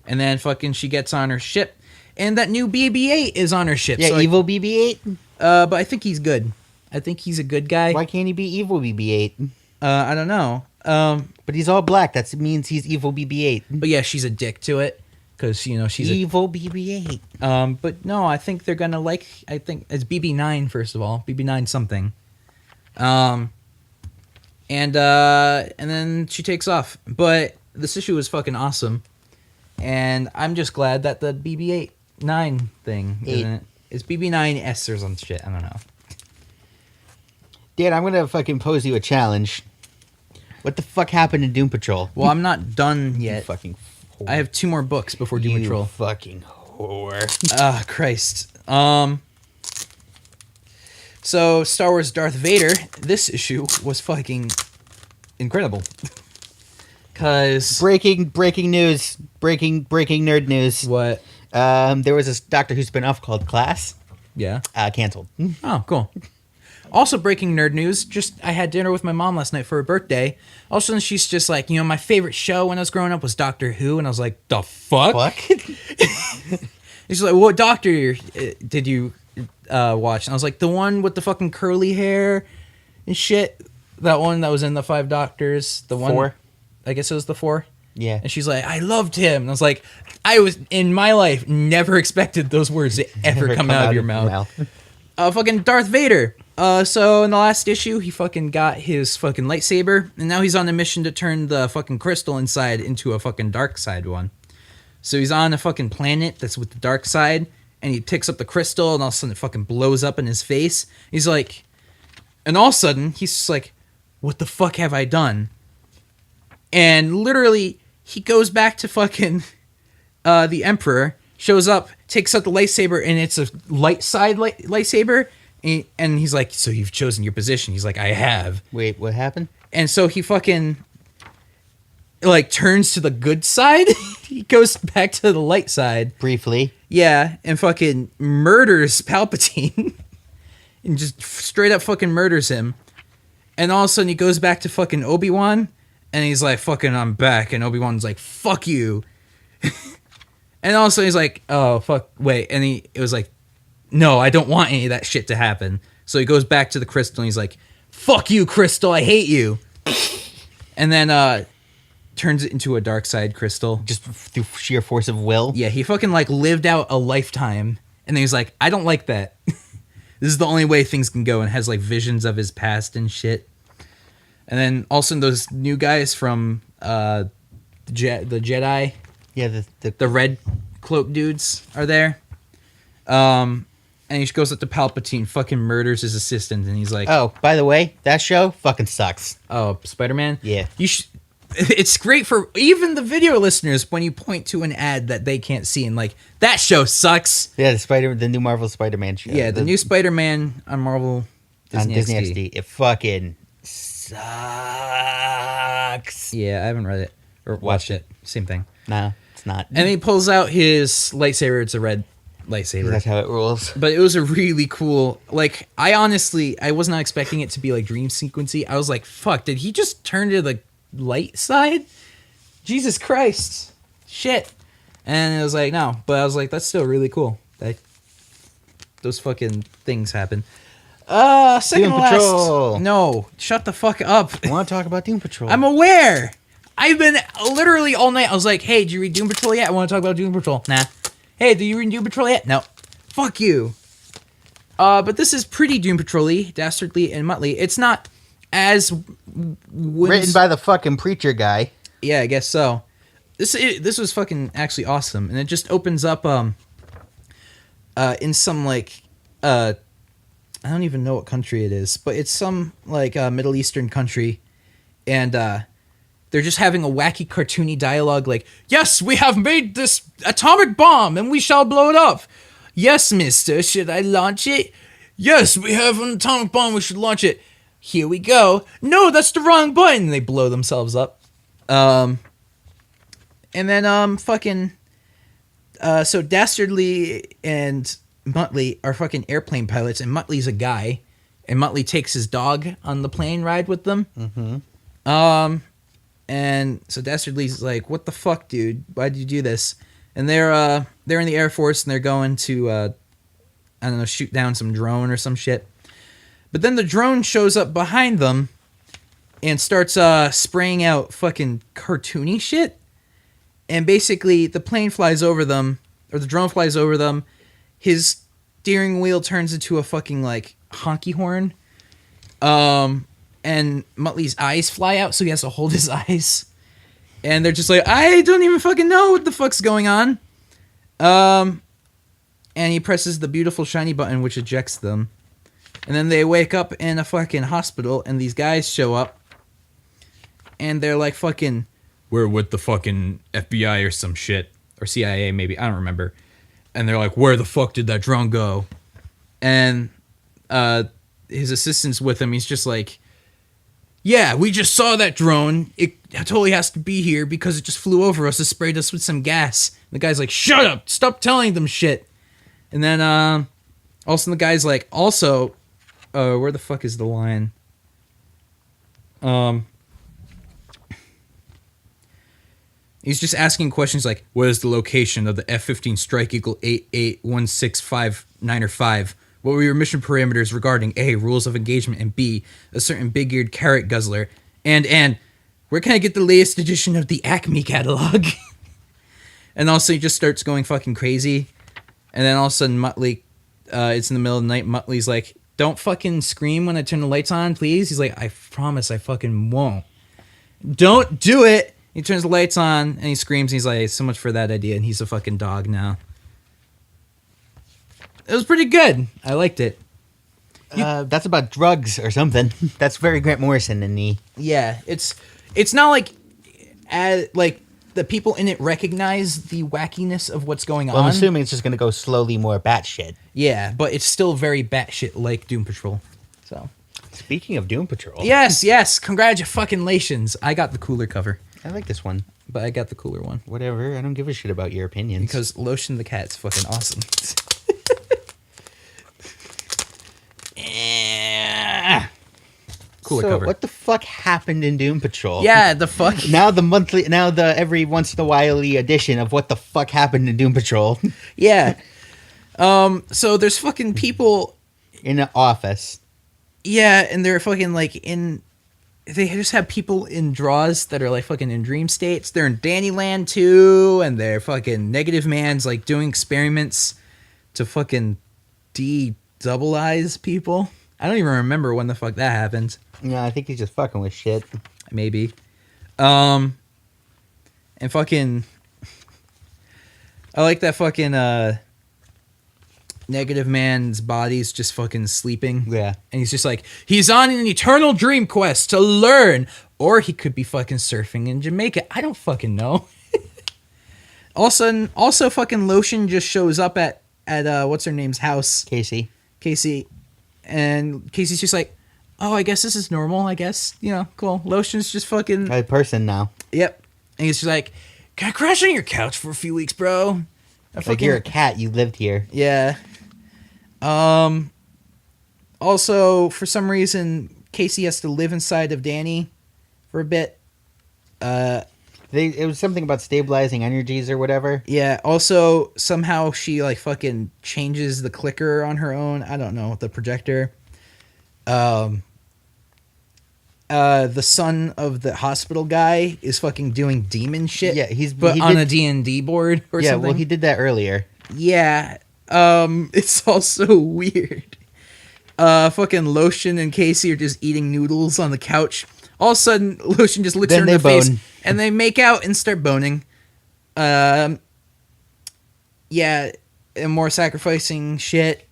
and then fucking she gets on her ship, and that new BB-8 is on her ship. Yeah, so evil BB-8? But I think he's good. I think he's a good guy. Why can't he be evil BB-8? I don't know. But he's all black. That means he's evil BB-8. But yeah, she's a dick to it, because, she's evil BB-8. But no, I think they're gonna I think it's BB-9, first of all. BB-9 something. And then she takes off. But this issue is fucking awesome. And I'm just glad that the BB-9 thing isn't it? It's BB-9S or some shit. I don't know. Dan, I'm gonna fucking pose you a challenge. What the fuck happened in Doom Patrol? Well, I'm not done yet. You fucking whore. I have 2 more books before Doom Patrol. You fucking whore. Ah, Christ. So, Star Wars Darth Vader, this issue was fucking incredible. Because... Breaking news. Breaking nerd news. What? There was a Doctor Who spinoff called Class. Yeah. Canceled. Oh, cool. Also, breaking nerd news, I had dinner with my mom last night for her birthday. All of a sudden, she's just like, my favorite show when I was growing up was Doctor Who. And I was like, the fuck? And she's like, what Doctor did you... watch? And I was like, the one with the fucking curly hair and shit. That one that was in the 5 Doctors. The one, 4. I guess it was the 4. Yeah. And she's like, I loved him. And I was like, I was in my life never expected those words to ever come out of your mouth. Fucking Darth Vader. So in the last issue, he fucking got his fucking lightsaber, and now he's on a mission to turn the fucking crystal inside into a fucking dark side one. So he's on a fucking planet that's with the dark side, and he picks up the crystal, and all of a sudden it fucking blows up in his face. He's like, and all of a sudden he's just like, what the fuck have I done? And literally, he goes back to fucking the Emperor, shows up, takes out the lightsaber, and it's a light side lightsaber. And he's like, so you've chosen your position. He's like, I have. Wait, what happened? And so he fucking, like, turns to the good side. He goes back to the light side. Briefly. Yeah, and fucking murders Palpatine. And just straight up fucking murders him. And all of a sudden he goes back to fucking Obi-Wan. And he's like, fucking, I'm back. And Obi-Wan's like, fuck you. And also he's like, oh, fuck, wait. And it was like, no, I don't want any of that shit to happen. So he goes back to the crystal and he's like, fuck you, crystal, I hate you. And then turns it into a dark side crystal. Just through sheer force of will? Yeah, he fucking like lived out a lifetime. And then he's like, I don't like that. This is the only way things can go, and has like visions of his past and shit. And then also those new guys from the Jedi. Yeah, the red cloak dudes are there. And he goes up to Palpatine, fucking murders his assistant, and he's like, oh, by the way, that show fucking sucks. Oh, Spider-Man? Yeah. It's great for even the video listeners when you point to an ad that they can't see and like, that show sucks. Yeah, the new Marvel Spider-Man show. Yeah, the new Spider-Man on Marvel Disney XD. XD. It fucking sucks. Yeah, I haven't read it or watched it. Same thing. No, it's not. And he pulls out his lightsaber. It's a red lightsaber. That's how it rolls. But it was a really cool, like, I was not expecting it to be like dream sequency. I was like, fuck, did he just turn to the light side? Jesus Christ. Shit. And it was like, no. But I was like, that's still really cool. Those fucking things happen. Second Doom to last. Patrol. No, shut the fuck up. I want to talk about Doom Patrol. I'm aware. I've been literally all night. I was like, hey, did you read Doom Patrol yet? I want to talk about Doom Patrol. Nah. Hey, did you read Doom Patrol yet? No. Fuck you. But this is pretty Doom Patrol-y, Dastardly and Muttley. It's not as written by the fucking preacher guy. Yeah, I guess so. This was fucking actually awesome, and it just opens up in some like I don't even know what country it is, but it's some like Middle Eastern country, and they're just having a wacky cartoony dialogue like, yes, we have made this atomic bomb and we shall blow it up. Yes, mister, should I launch it? Yes, we have an atomic bomb, we should launch it. Here we go. No, that's the wrong button. They blow themselves up. And then so Dastardly and Muttley are fucking airplane pilots, and Muttley's a guy, and Muttley takes his dog on the plane ride with them. Mm-hmm. And so Dastardly's like, what the fuck, dude? Why'd you do this? And they're in the Air Force, and they're going to, I don't know, shoot down some drone or some shit. But then the drone shows up behind them and starts spraying out fucking cartoony shit. And basically, the plane flies over them, or the drone flies over them. His steering wheel turns into a fucking, like, honky horn. And Muttley's eyes fly out, so he has to hold his eyes. And they're just like, I don't even fucking know what the fuck's going on. And he presses the beautiful shiny button, which ejects them. And then they wake up in a fucking hospital, and these guys show up. And they're like, fucking, we're with the fucking FBI or some shit. Or CIA, maybe. I don't remember. And they're like, where the fuck did that drone go? And his assistant's with him. He's just like, yeah, we just saw that drone. It totally has to be here because it just flew over us. It sprayed us with some gas. And the guy's like, shut up. Stop telling them shit. And then also the guy's like, also, where the fuck is the line? He's just asking questions like, what is the location of the F-15 Strike Eagle 881659 What were your mission parameters regarding A, rules of engagement, and B, a certain big-eared carrot guzzler? And where can I get the latest edition of the Acme catalog? And also he just starts going fucking crazy. And then all of a sudden Muttley, it's in the middle of the night, Muttley's like, don't fucking scream when I turn the lights on, please. He's like, I promise I fucking won't. Don't do it. He turns the lights on and he screams. He's like, so much for that idea. And he's a fucking dog now. It was pretty good. I liked it. That's about drugs or something. That's very Grant Morrison in the... Yeah, it's not like the people in it recognize the wackiness of what's going on. I'm assuming it's just going to go slowly more batshit. Yeah, but it's still very batshit like Doom Patrol. So, speaking of Doom Patrol, yes, congratulations! I got the cooler cover, I like this one. but I got the cooler one Whatever, I don't give a shit about your opinions. because Lotion the Cat's fucking awesome. Cooler so cover. what the fuck happened in Doom Patrol? Yeah, the fuck. Now the every once in a while edition of what the fuck happened in Doom Patrol. Yeah. So there's fucking people. In an office. Yeah, and they're fucking like in. They just have people in draws that are like fucking in dream states. They're in Danny Land too, and they're fucking Negative Man's like doing experiments to fucking double eyes people. I don't even remember when the fuck that happened. Yeah, I think he's just fucking with shit. Maybe. And fucking. I like that fucking Negative Man's body's just fucking sleeping. Yeah. And he's just like, he's on an eternal dream quest to learn. Or he could be fucking surfing in Jamaica. I don't fucking know. Also fucking Lotion just shows up at what's her name's house. Casey. And Casey's just like, oh, I guess this is normal, I guess. You know, cool. Lotion's just fucking... A person now. Yep. And he's just like, can I crash on your couch for a few weeks, bro? Like you're a cat, you lived here. Yeah. Also, for some reason, Casey has to live inside of Danny for a bit. It was something about stabilizing energies or whatever. Yeah. Also, somehow she like fucking changes the clicker on her own. I don't know, the projector. The son of the hospital guy is fucking doing demon shit. Yeah, on a D&D board or something. Yeah, well, he did that earlier. Yeah. It's also weird. Fucking Lotion and Casey are just eating noodles on the couch. All of a sudden, Lotion just looks her in the face, and they make out and start boning. Yeah, and more sacrificing shit.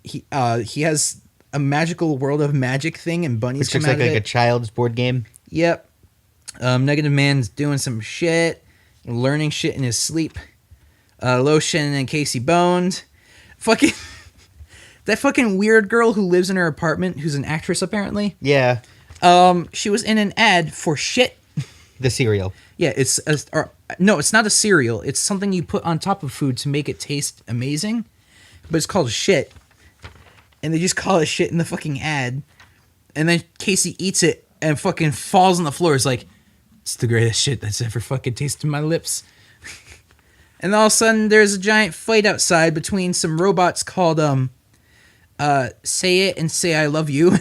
He has a magical world of magic thing, and bunnies Which come looks out like of a it. child's board game. Yep. Negative Man's doing some shit, learning shit in his sleep. Lotion and Casey boned. Fucking that fucking weird girl who lives in her apartment, who's an actress apparently. Yeah. She was in an ad for shit. The cereal. Yeah, it's not a cereal. It's something you put on top of food to make it taste amazing, but it's called shit. And they just call it shit in the fucking ad. And then Casey eats it and fucking falls on the floor. It's like, it's the greatest shit that's ever fucking tasted my lips. And all of a sudden, there's a giant fight outside between some robots called, Say It and Say I Love You.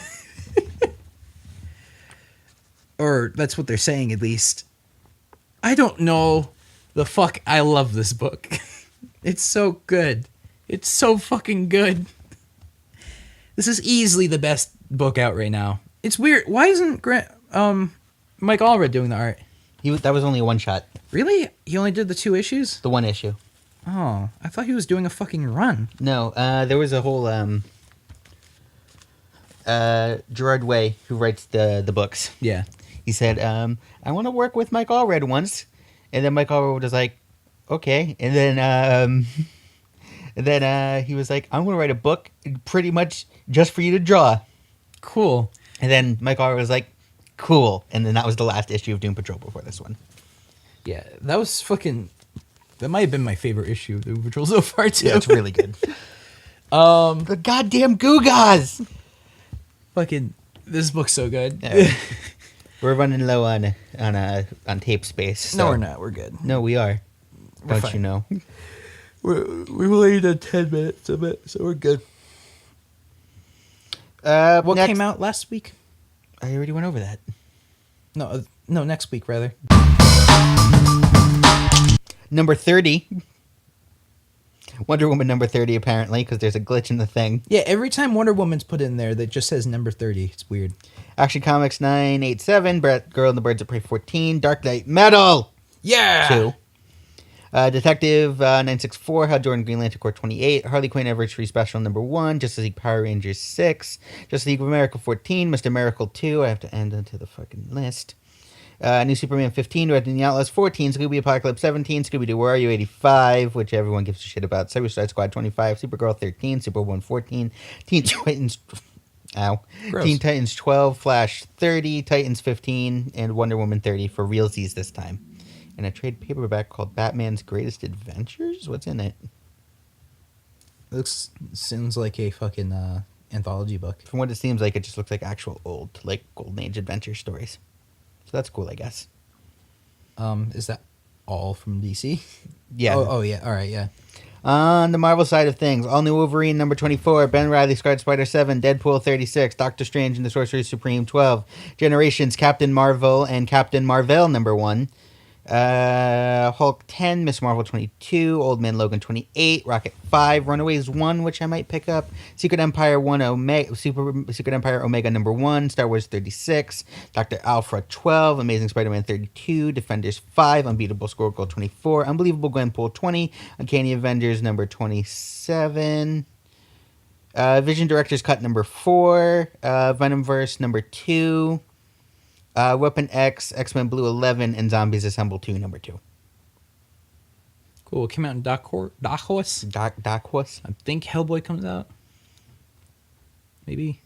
Or that's what they're saying, at least. I don't know the fuck. I love this book. It's so good. It's so fucking good. This is easily the best book out right now. It's weird. Why isn't Mike Allred doing the art? That was only a one shot. Really? He only did the 2 issues? The one issue. Oh, I thought he was doing a fucking run. No, there was a whole Gerard Way, who writes the books. Yeah. He said, I want to work with Mike Allred once. And then Mike Allred was like, okay. And then he was like, I'm going to write a book pretty much just for you to draw. Cool. And then Mike Allred was like, cool. And then that was the last issue of Doom Patrol before this one. Yeah, that was fucking... That might have been my favorite issue of Doom Patrol so far, too. Yeah, it's really good. The goddamn Googas! Fucking... This book's so good. Yeah. We're running low on tape space. So. No, we're not. We're good. No, we are. We're Don't fine. you know? We've only done 10 minutes of it, so we're good. What came out last week? I already went over that. No, next week, rather. Number 30. Wonder Woman number 30 apparently because there's a glitch in the thing. Yeah, every time Wonder Woman's put in there that just says number 30. It's weird. Action Comics 987, Girl and the Birds of Prey 14, Dark Knight Metal Yeah. 2. Detective 964, Hal Jordan Green Lantern Corps 28, Harley Quinn Anniversary Special number 1, Justice League Power Rangers 6, Justice League of America 14, Mr. Miracle 2, I have to end into the fucking list. New Superman 15, Red and the Outlaws 14, Scooby Apocalypse 17, Scooby-Doo Where Are You 85, which everyone gives a shit about, Suicide Squad 25, Supergirl 13, Superwoman 14, Teen Titans... Ow. Gross. Teen Titans 12, Flash 30, Titans 15, and Wonder Woman 30 for realsies this time. And a trade paperback called Batman's Greatest Adventures? What's in it? Sounds like a fucking anthology book. From what it seems like, it just looks like actual old, like, Golden Age adventure stories. So that's cool, I guess. Is that all from DC? Yeah. Oh yeah. All right. Yeah. On the Marvel side of things, All New Wolverine number 24, Ben Reilly Scarlet Spider 7, Deadpool 36, Doctor Strange and the Sorcerer Supreme 12, Generations Captain Marvel and Captain Marvel number 1, Hulk 10, Miss Marvel 22, Old Man Logan 28, Rocket 5, Runaways 1, which I might pick up, Secret Empire 1 Omega, Secret Empire Omega number 1, Star Wars 36, Dr. Alpha 12, Amazing Spider-Man 32, Defenders 5, Unbeatable Squirrel 24, Unbelievable Gwenpool 20, Uncanny Avengers number 27, Vision Director's Cut number 4, Venomverse number 2, Weapon X, X-Men Blue 11, and Zombies Assemble 2, number 2. Cool. It came out in Dark Horse. Dark Horse. I think Hellboy comes out. Maybe.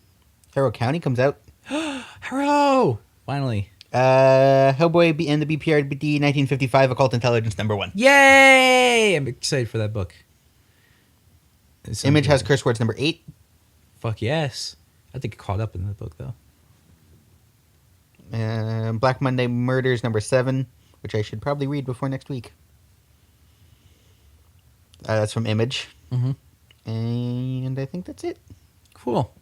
Harrow County comes out. Harrow! Finally. Hellboy and the BPRD 1955 Occult Intelligence number 1. Yay! I'm excited for that book. Image has curse words number 8. Fuck yes. I think it caught up in the book, though. Black Monday Murders number 7, which I should probably read before next week. That's from Image. Mm-hmm. And I think that's it. Cool.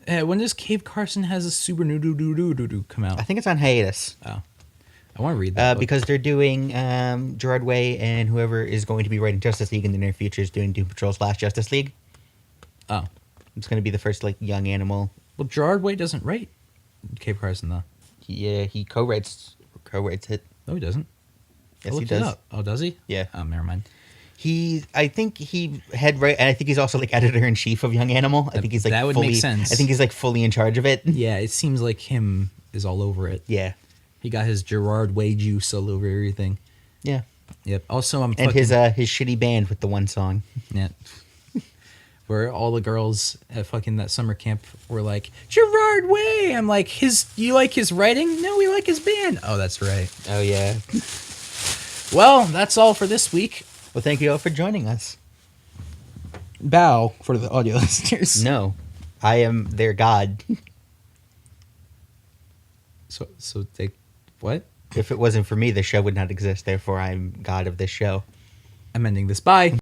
When does Cave Carson has a super new do come out? I think it's on hiatus. Oh. I want to read that book. Because they're doing Gerard Way and whoever is going to be writing Justice League in the near future is doing Doom Patrol / Justice League. Oh. It's going to be the first like young animal. Well, Gerard Way doesn't write Cave Carson, though. Yeah, he co-writes it. No, he doesn't. Yes, he does. Oh, does he? Yeah. Oh, never mind. I think he and I think he's also like editor-in-chief of Young Animal. I think he's like that would fully, make sense. I think he's like fully in charge of it. Yeah, it seems like him is all over it. Yeah. He got his Gerard Way juice all over everything. Yeah. Yep. Also, And his shitty band with the one song. Yeah. Where all the girls at fucking that summer camp were like, Gerard Way! I'm like, you like his writing? No, we like his band. Oh, that's right. Oh, yeah. Well, that's all for this week. Well, thank you all for joining us. Bow for the audio listeners. No, I am their god. So they, what? If it wasn't for me, the show would not exist. Therefore, I'm god of this show. I'm ending this. Bye.